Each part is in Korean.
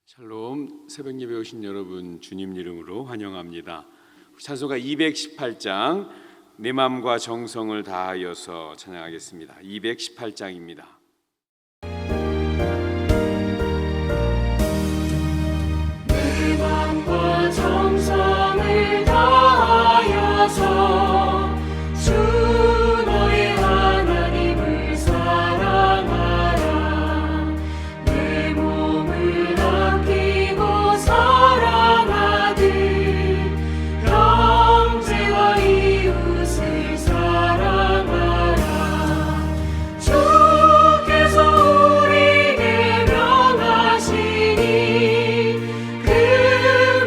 샬롬, 새벽 예배 오신 여러분 주님 이름으로 환영합니다. 찬송가 218장 내 마음과 정성을 다하여서 찬양하겠습니다. 218장입니다. 내 마음과 정성을 다하여서 주 너의 하나님을 사랑하라. 내 몸을 아끼고 사랑하듯 형제와 이웃을 사랑하라. 주께서 우리에게 명하시니 그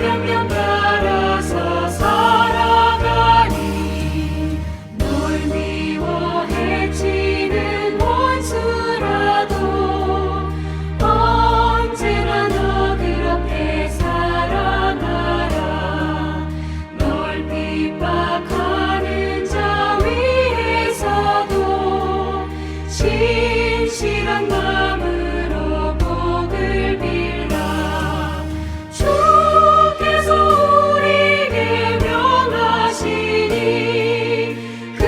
명령 따라서 살아가니 널 미워 해치는 원수라도 언제나 너 그렇게 사랑하라. 널 핍박하는 자 위에서도 진실한 마음으로 복을 빌라. 주께서 우리에게 명하시니 그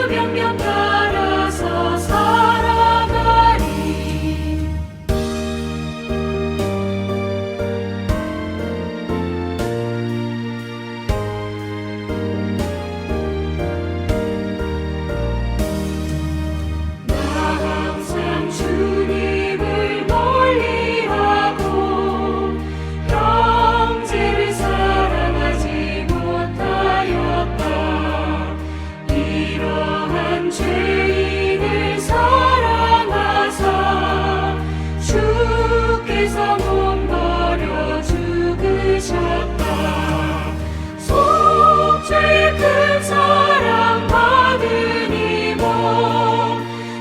명령 따라서 살아가니 나 항상 주님을 멀리하고 형제를 사랑하지 못하였다. 이러한 죄인을 사랑하사 주께서 몸 버려 죽으셨다. 속죄의 큰 사랑 받으니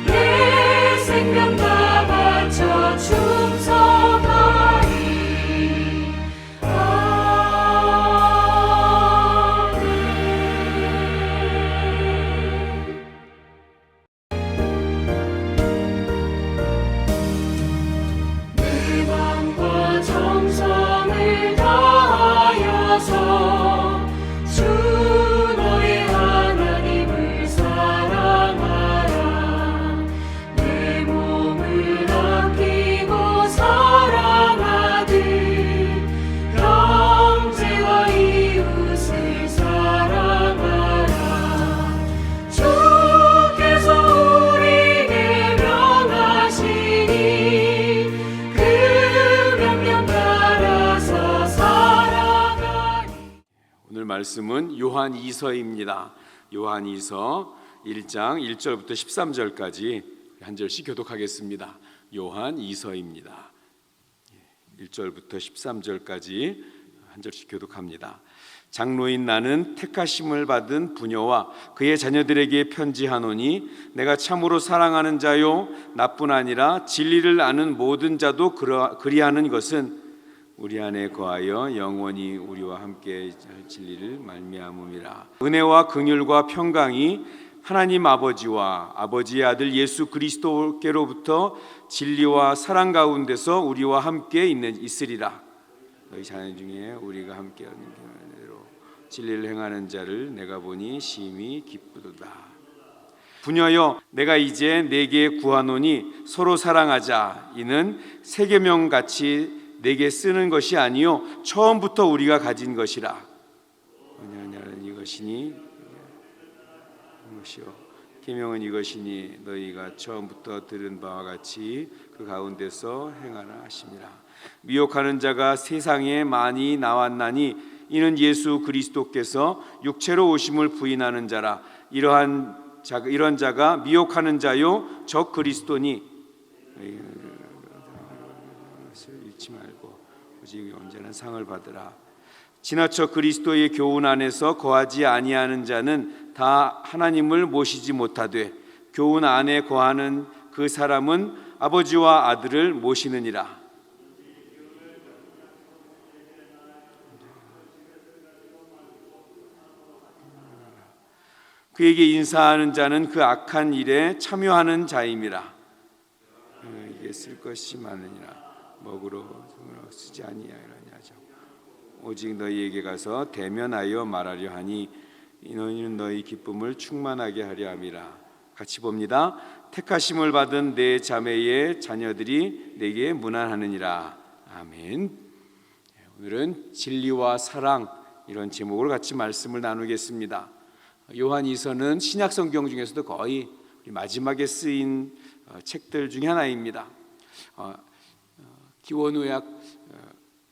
내 생명 다 바쳐 충성하리. 아멘. 내 마음과 정성을 다하여서 주 너의 하나님을 사랑하라. 내 몸을 아끼고 사랑하듯 형제와 이웃을 사랑하라. 주께서 우리에게 명하시니 그 명령 따라서 살아가니 오늘 말씀은 요한 2서입니다. 요한 2서 1장 1절부터 13절까지 한 절씩 교독하겠습니다. 요한 2서입니다. 1절부터 13절까지 한 절씩 교독합니다. 장로인 나는 택하심을 받은 부녀와 그의 자녀들에게 편지하노니 내가 참으로 사랑하는 자요 나뿐 아니라 진리를 아는 모든 자도 그리하는 것은 우리 안에 거하여 영원히 우리와 함께 할 진리를 말미암음이라. 은혜와 긍휼과 평강이 하나님 아버지와 아버지의 아들 예수 그리스도께로부터 진리와 사랑 가운데서 우리와 함께 있으리라. 너희 자녀 중에 우리가 함께 하는 대로 진리를 행하는 자를 내가 보니 심히 기쁘도다. 부녀여 내가 이제 내게 구하노니 서로 사랑하자. 이는 세계명 같이 내게 쓰는 것이 아니요 처음부터 우리가 가진 것이라. 언약은 이것이니 이것이요 계명은 이것이니 너희가 처음부터 들은 바와 같이 그 가운데서 행하라 하심이라. 미혹하는 자가 세상에 많이 나왔나니 이는 예수 그리스도께서 육체로 오심을 부인하는 자라. 이런 자가 미혹하는 자요 적 그리스도니 잊지 말고 오직 언제나 상을 받으라. 지나쳐 그리스도의 교훈 안에서 거하지 아니하는 자는 다 하나님을 모시지 못하되 교훈 안에 거하는 그 사람은 아버지와 아들을 모시느니라. 그에게 인사하는 자는 그 악한 일에 참여하는 자임이라. 이게 쓸 것이 많으니라 먹으러 쓰지 아니하리라. 오직 너희에게 가서 대면하여 말하려 하니 너희는 너희 기쁨을 충만하게 하려 함이라. 같이 봅니다. 택하심을 받은 내 자매의 자녀들이 내게 문안하느니라. 아멘. 오늘은 진리와 사랑, 이런 제목으로 같이 말씀을 나누겠습니다. 요한이서는 신약 성경 중에서도 거의 마지막에 쓰인 책들 중에 하나입니다. 기원후 약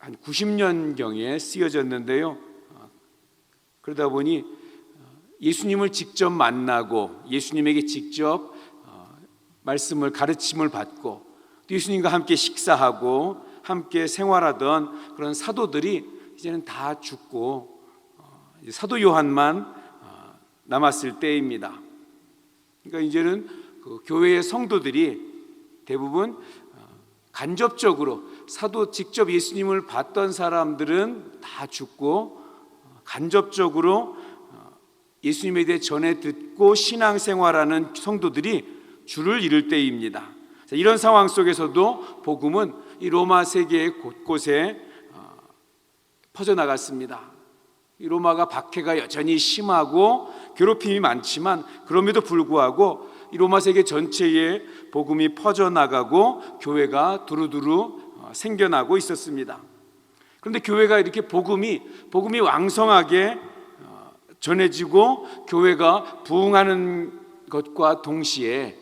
한 90년경에 쓰여졌는데요. 그러다 보니 예수님을 직접 만나고 예수님에게 직접 말씀을 가르침을 받고 또 예수님과 함께 식사하고 함께 생활하던 그런 사도들이 이제는 다 죽고 사도 요한만 남았을 때입니다. 그러니까 이제는 그 교회의 성도들이 대부분 간접적으로 사도 직접 예수님을 봤던 사람들은 다 죽고 간접적으로 예수님에 대해 전해 듣고 신앙생활하는 성도들이 줄을 이룰 때입니다. 이런 상황 속에서도 복음은 이 로마 세계 곳곳에 퍼져나갔습니다. 이 로마가 박해가 여전히 심하고 괴롭힘이 많지만 그럼에도 불구하고 이 로마 세계 전체에 복음이 퍼져나가고 교회가 두루두루 생겨나고 있었습니다. 그런데 교회가 이렇게 복음이 왕성하게 전해지고 교회가 부흥하는 것과 동시에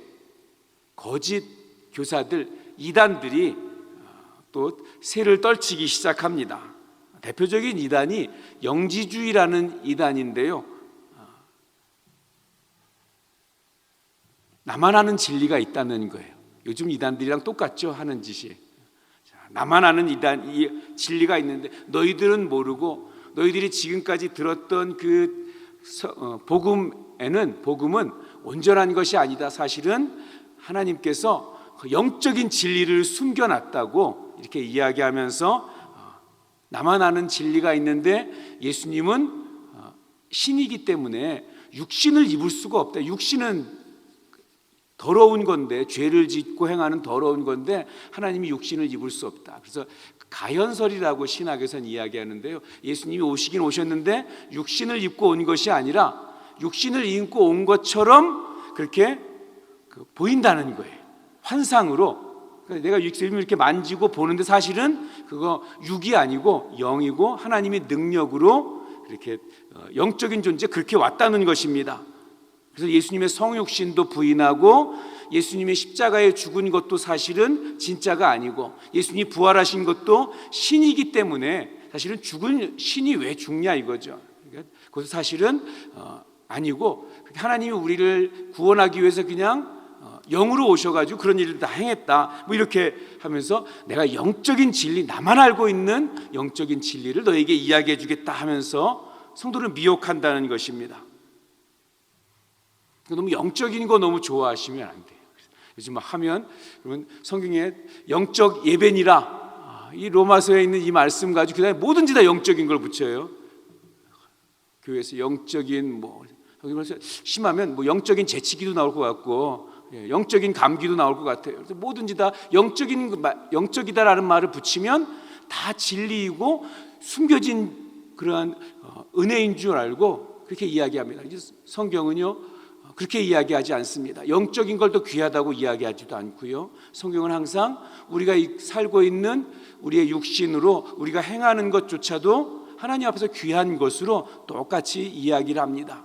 거짓 교사들, 이단들이 또 새를 떨치기 시작합니다. 대표적인 이단이 영지주의라는 이단인데요. 나만 아는 진리가 있다는 거예요. 요즘 이단들이랑 똑같죠, 하는 짓이. 나만 아는 이 진리가 있는데 너희들은 모르고 너희들이 지금까지 들었던 그 복음은 온전한 것이 아니다. 사실은 하나님께서 영적인 진리를 숨겨놨다고 이렇게 이야기하면서 나만 아는 진리가 있는데 예수님은 신이기 때문에 육신을 입을 수가 없다. 육신은 더러운 건데, 죄를 짓고 행하는 더러운 건데 하나님이 육신을 입을 수 없다. 그래서 가현설이라고 신학에서는 이야기하는데요, 예수님이 오시긴 오셨는데 육신을 입고 온 것이 아니라 육신을 입고 온 것처럼 그렇게 보인다는 거예요. 환상으로. 내가 예수님을 이렇게 만지고 보는데 사실은 그거 육이 아니고 영이고 하나님의 능력으로 이렇게 영적인 존재, 그렇게 왔다는 것입니다. 그래서 예수님의 성육신도 부인하고 예수님의 십자가에 죽은 것도 사실은 진짜가 아니고 예수님이 부활하신 것도 신이기 때문에 사실은 죽은 신이 왜 죽냐 이거죠. 그러니까 그것도 사실은 아니고 하나님이 우리를 구원하기 위해서 그냥 영으로 오셔가지고 그런 일을 다 행했다, 뭐 이렇게 하면서 내가 영적인 진리, 나만 알고 있는 영적인 진리를 너에게 이야기해 주겠다 하면서 성도를 미혹한다는 것입니다. 너무 영적인 거 너무 좋아하시면 안 돼요. 요즘 하면 그러면 성경에 영적 예배니라, 이 로마서에 있는 이 말씀 가지고 그다음에 뭐든지 다 영적인 걸 붙여요. 교회에서 영적인 심하면 영적인 재치기도 나올 것 같고 영적인 감기도 나올 것 같아요. 그래서 뭐든지 다 영적이다라는 말을 붙이면 다 진리이고 숨겨진 그러한 은혜인 줄 알고 그렇게 이야기합니다. 성경은요 그렇게 이야기하지 않습니다. 영적인 걸 더 귀하다고 이야기하지도 않고요. 성경은 항상 우리가 살고 있는 우리의 육신으로 우리가 행하는 것조차도 하나님 앞에서 귀한 것으로 똑같이 이야기를 합니다.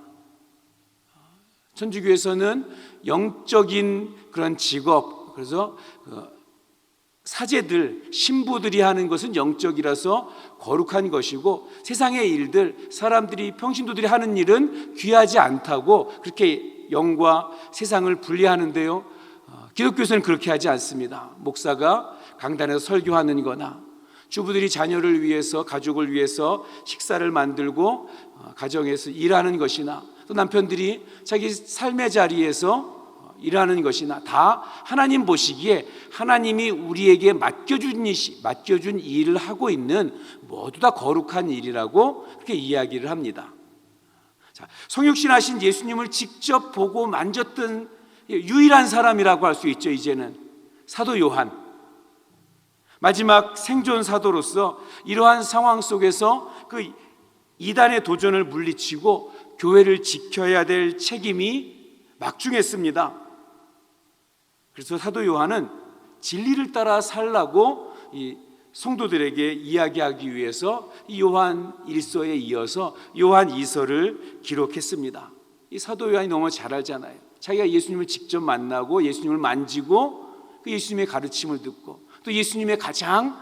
천주교에서는 영적인 그런 직업, 그래서 사제들, 신부들이 하는 것은 영적이라서 거룩한 것이고 세상의 일들, 사람들이 평신도들이 하는 일은 귀하지 않다고 그렇게 영과 세상을 분리하는데요, 기독교에서는 그렇게 하지 않습니다. 목사가 강단에서 설교하는 거나 주부들이 자녀를 위해서, 가족을 위해서 식사를 만들고 가정에서 일하는 것이나 또 남편들이 자기 삶의 자리에서 일하는 것이나 다 하나님 보시기에 하나님이 우리에게 맡겨준 일을 하고 있는 모두 다 거룩한 일이라고 그렇게 이야기를 합니다. 성육신하신 예수님을 직접 보고 만졌던 유일한 사람이라고 할 수 있죠. 이제는 사도 요한, 마지막 생존 사도로서 이러한 상황 속에서 그 이단의 도전을 물리치고 교회를 지켜야 될 책임이 막중했습니다. 그래서 사도 요한은 진리를 따라 살라고 이 성도들에게 이야기하기 위해서 이 요한 1서에 이어서 요한 2서를 기록했습니다. 이 사도 요한이 너무 잘 알잖아요. 자기가 예수님을 직접 만나고 예수님을 만지고 그 예수님의 가르침을 듣고 또 예수님의 가장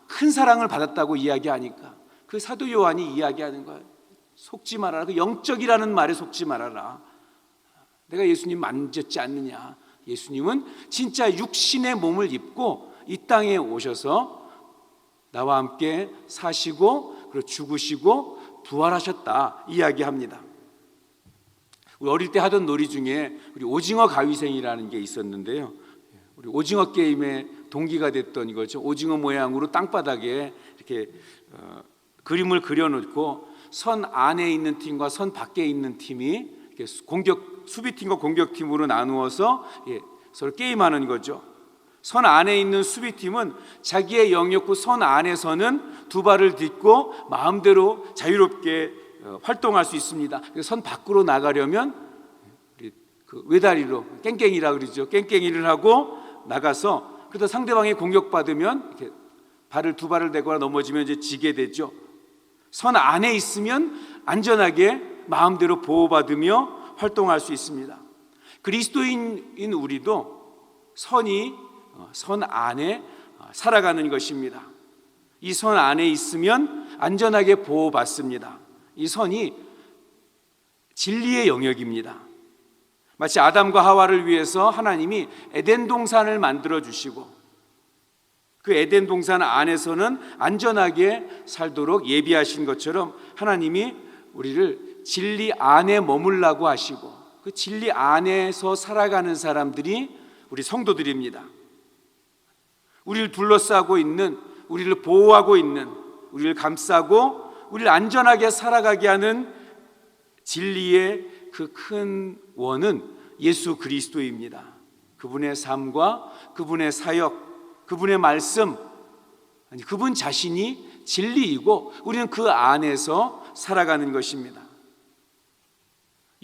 큰 사랑을 받았다고 이야기하니까 그 사도 요한이 이야기하는 거예요. 속지 말아라. 그 영적이라는 말에 속지 말아라. 내가 예수님 만졌지 않느냐. 예수님은 진짜 육신의 몸을 입고 이 땅에 오셔서 나와 함께 사시고 그리고 죽으시고 부활하셨다 이야기합니다. 우리 어릴 때 하던 놀이 중에 우리 오징어 가위생이라는 게 있었는데요. 우리 오징어 게임의 동기가 됐던 이거죠. 오징어 모양으로 땅바닥에 이렇게 그림을 그려놓고 선 안에 있는 팀과 선 밖에 있는 팀이 이렇게 수비팀과 공격팀으로 나누어서 서로 게임하는 거죠. 선 안에 있는 수비팀은 자기의 영역구 선 안에서는 두 발을 딛고 마음대로 자유롭게 활동할 수 있습니다. 선 밖으로 나가려면 그 외다리로 깽깽이라 그러죠. 깽깽이를 하고 나가서 그러다 상대방이 공격받으면 이렇게 두 발을 대거나 넘어지면 이제 지게 되죠. 선 안에 있으면 안전하게 마음대로 보호받으며 활동할 수 있습니다. 그리스도인인 우리도 선 안에 살아가는 것입니다. 이 선 안에 있으면 안전하게 보호받습니다. 이 선이 진리의 영역입니다. 마치 아담과 하와를 위해서 하나님이 에덴 동산을 만들어 주시고 그 에덴 동산 안에서는 안전하게 살도록 예비하신 것처럼 하나님이 우리를 진리 안에 머물라고 하시고 그 진리 안에서 살아가는 사람들이 우리 성도들입니다. 우리를 둘러싸고 있는, 우리를 보호하고 있는, 우리를 감싸고 우리를 안전하게 살아가게 하는 진리의 그 큰 원은 예수 그리스도입니다. 그분의 삶과 그분의 사역, 그분의 말씀, 그분 자신이 진리이고 우리는 그 안에서 살아가는 것입니다.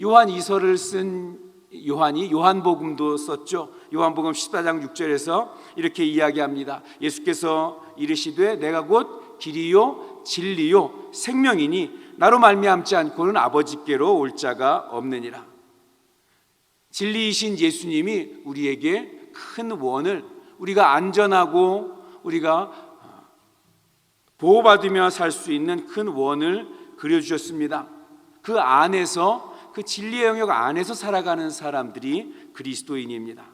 요한 2서를 쓴 요한이 요한복음도 썼죠. 요한복음 14장 6절에서 이렇게 이야기합니다. 예수께서 이르시되 내가 곧 길이요 진리요 생명이니 나로 말미암지 않고는 아버지께로 올 자가 없느니라. 진리이신 예수님이 우리에게 큰 원을, 우리가 안전하고 우리가 보호받으며 살 수 있는 큰 원을 그려주셨습니다. 그 안에서, 그 진리의 영역 안에서 살아가는 사람들이 그리스도인입니다.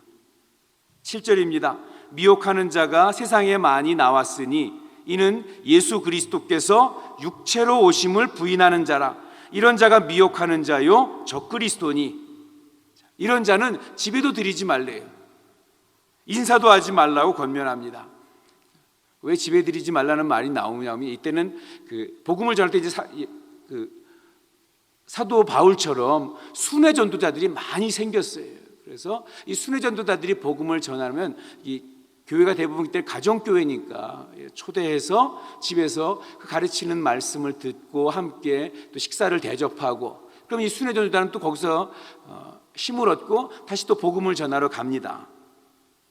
7절입니다. 미혹하는 자가 세상에 많이 나왔으니 이는 예수 그리스도께서 육체로 오심을 부인하는 자라. 이런 자가 미혹하는 자요 적그리스도니. 이런 자는 집에도 들이지 말래요. 인사도 하지 말라고 권면합니다. 왜 집에 들이지 말라는 말이 나오냐면 이때는 그 복음을 전할 때 이제 사도 바울처럼 순회 전도자들이 많이 생겼어요. 그래서 이 순회 전도자들이 복음을 전하면 이 교회가 대부분 그때 가정교회니까 초대해서 집에서 그 가르치는 말씀을 듣고 함께 또 식사를 대접하고 그럼 이 순회 전도자는 또 거기서 힘을 얻고 다시 또 복음을 전하러 갑니다.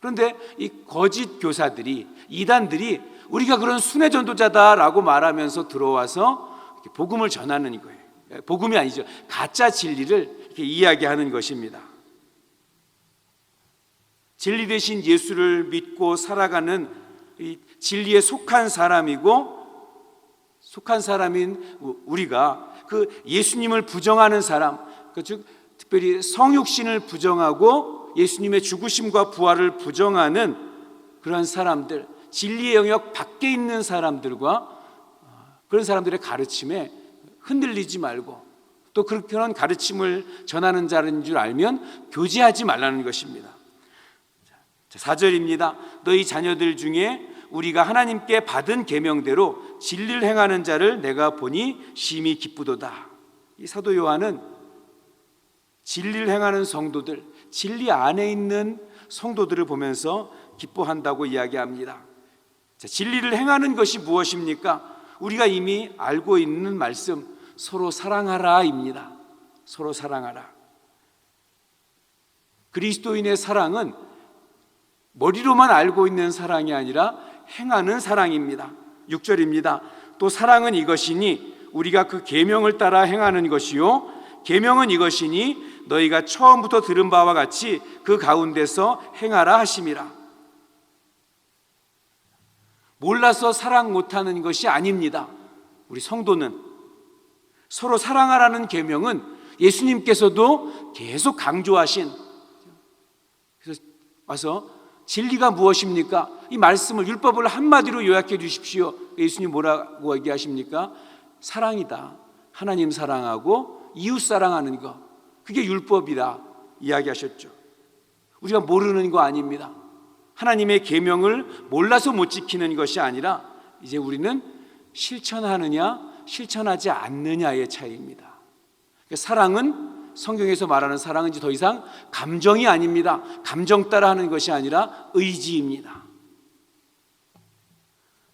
그런데 이 거짓 교사들이, 이단들이 우리가 그런 순회 전도자다라고 말하면서 들어와서 복음을 전하는 거예요. 복음이 아니죠. 가짜 진리를 이렇게 이야기하는 것입니다. 진리 되신 예수를 믿고 살아가는 이 진리에 속한 사람이고 속한 사람인 우리가 그 예수님을 부정하는 사람, 즉 특별히 성육신을 부정하고 예수님의 죽으심과 부활을 부정하는 그런 사람들, 진리의 영역 밖에 있는 사람들과 그런 사람들의 가르침에 흔들리지 말고 또 그런 가르침을 전하는 자인 줄 알면 교제하지 말라는 것입니다. 4절입니다. 너희 자녀들 중에 우리가 하나님께 받은 계명대로 진리를 행하는 자를 내가 보니 심히 기쁘도다. 이 사도 요한은 진리를 행하는 성도들, 진리 안에 있는 성도들을 보면서 기뻐한다고 이야기합니다. 자, 진리를 행하는 것이 무엇입니까? 우리가 이미 알고 있는 말씀, 서로 사랑하라입니다. 서로 사랑하라. 그리스도인의 사랑은 머리로만 알고 있는 사랑이 아니라 행하는 사랑입니다. 6절입니다. 또 사랑은 이것이니 우리가 그 계명을 따라 행하는 것이요 계명은 이것이니 너희가 처음부터 들은 바와 같이 그 가운데서 행하라 하심이라. 몰라서 사랑 못하는 것이 아닙니다. 우리 성도는 서로 사랑하라는 계명은 예수님께서도 계속 강조하신, 그래서 와서 진리가 무엇입니까? 이 말씀을, 율법을 한마디로 요약해 주십시오. 예수님 뭐라고 얘기하십니까? 사랑이다. 하나님 사랑하고 이웃 사랑하는 것, 그게 율법이다 이야기하셨죠. 우리가 모르는 거 아닙니다. 하나님의 계명을 몰라서 못 지키는 것이 아니라 이제 우리는 실천하느냐 실천하지 않느냐의 차이입니다. 그러니까 사랑은, 성경에서 말하는 사랑은 이제 더 이상 감정이 아닙니다. 감정 따라 하는 것이 아니라 의지입니다.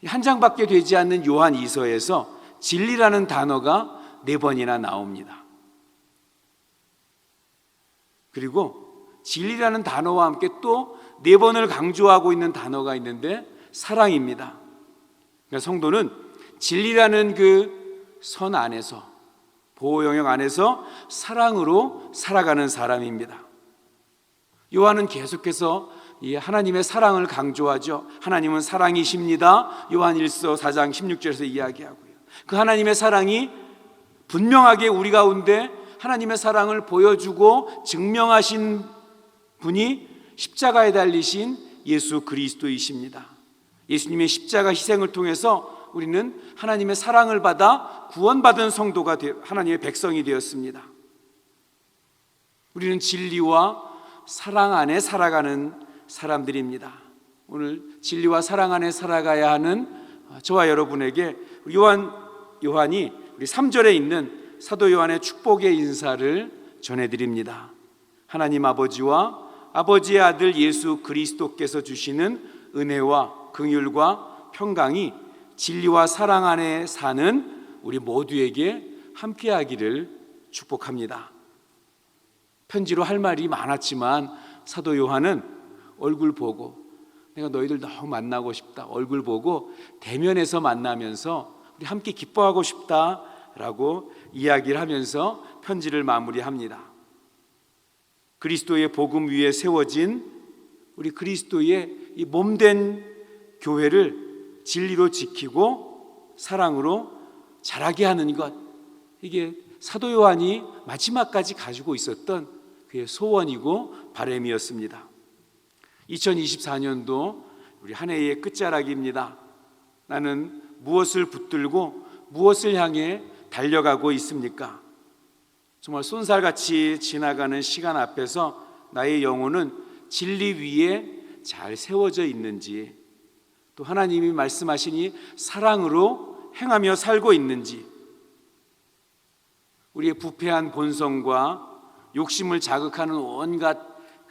한 장밖에 되지 않는 요한 2서에서 진리라는 단어가 4번이나 나옵니다. 그리고 진리라는 단어와 함께 또 4번을 강조하고 있는 단어가 있는데 사랑입니다. 그러니까 성도는 진리라는 그 선 안에서, 보호 영역 안에서 사랑으로 살아가는 사람입니다. 요한은 계속해서 이 하나님의 사랑을 강조하죠. 하나님은 사랑이십니다. 요한 1서 4장 16절에서 이야기하고요. 그 하나님의 사랑이 분명하게 우리 가운데 하나님의 사랑을 보여주고 증명하신 분이 십자가에 달리신 예수 그리스도이십니다. 예수님의 십자가 희생을 통해서 우리는 하나님의 사랑을 받아 구원받은 성도가 하나님의 백성이 되었습니다. 우리는 진리와 사랑 안에 살아가는 사람들입니다. 오늘 진리와 사랑 안에 살아가야 하는 저와 여러분에게 요한이 우리 3절에 있는 사도 요한의 축복의 인사를 전해드립니다. 하나님 아버지와 아버지의 아들 예수 그리스도께서 주시는 은혜와 긍휼과 평강이 진리와 사랑 안에 사는 우리 모두에게 함께하기를 축복합니다. 편지로 할 말이 많았지만 사도 요한은 얼굴 보고, 내가 너희들 너무 만나고 싶다, 얼굴 보고 대면에서 만나면서 우리 함께 기뻐하고 싶다라고 이야기를 하면서 편지를 마무리합니다. 그리스도의 복음 위에 세워진 우리 그리스도의 이 몸된 교회를 진리로 지키고 사랑으로 자라게 하는 것, 이게 사도 요한이 마지막까지 가지고 있었던 그의 소원이고 바람이었습니다. 2024년도 우리 한 해의 끝자락입니다. 나는 무엇을 붙들고 무엇을 향해 달려가고 있습니까? 정말 쏜살같이 지나가는 시간 앞에서 나의 영혼은 진리 위에 잘 세워져 있는지, 또 하나님이 말씀하시니 사랑으로 행하며 살고 있는지, 우리의 부패한 본성과 욕심을 자극하는 온갖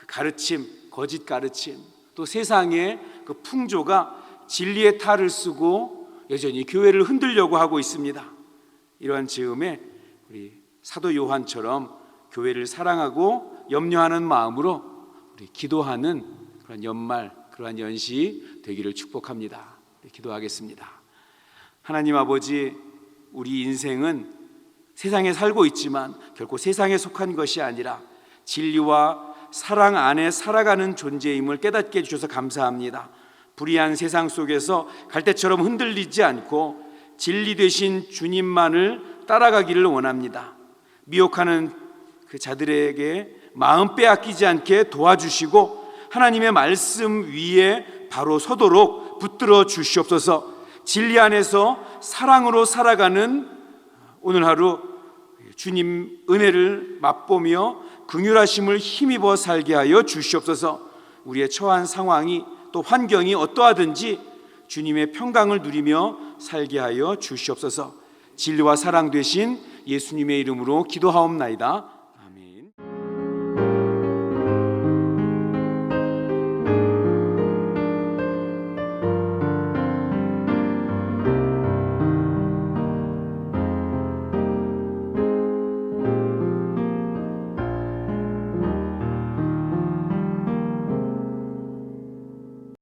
가르침, 거짓 가르침, 또 세상의 그 풍조가 진리의 탈을 쓰고 여전히 교회를 흔들려고 하고 있습니다. 이러한 즈음에 우리 사도 요한처럼 교회를 사랑하고 염려하는 마음으로 우리 기도하는 그런 연말, 그러한 연시 되기를 축복합니다. 기도하겠습니다. 하나님 아버지, 우리 인생은 세상에 살고 있지만 결코 세상에 속한 것이 아니라 진리와 사랑 안에 살아가는 존재임을 깨닫게 해주셔서 감사합니다. 불의한 세상 속에서 갈대처럼 흔들리지 않고 진리 되신 주님만을 따라가기를 원합니다. 미혹하는 그 자들에게 마음 빼앗기지 않게 도와주시고 하나님의 말씀 위에 바로 서도록 붙들어 주시옵소서. 진리 안에서 사랑으로 살아가는 오늘 하루 주님 은혜를 맛보며 긍휼하심을 힘입어 살게 하여 주시옵소서. 우리의 처한 상황이 또 환경이 어떠하든지 주님의 평강을 누리며 살게 하여 주시옵소서. 진리와 사랑 되신 예수님의 이름으로 기도하옵나이다.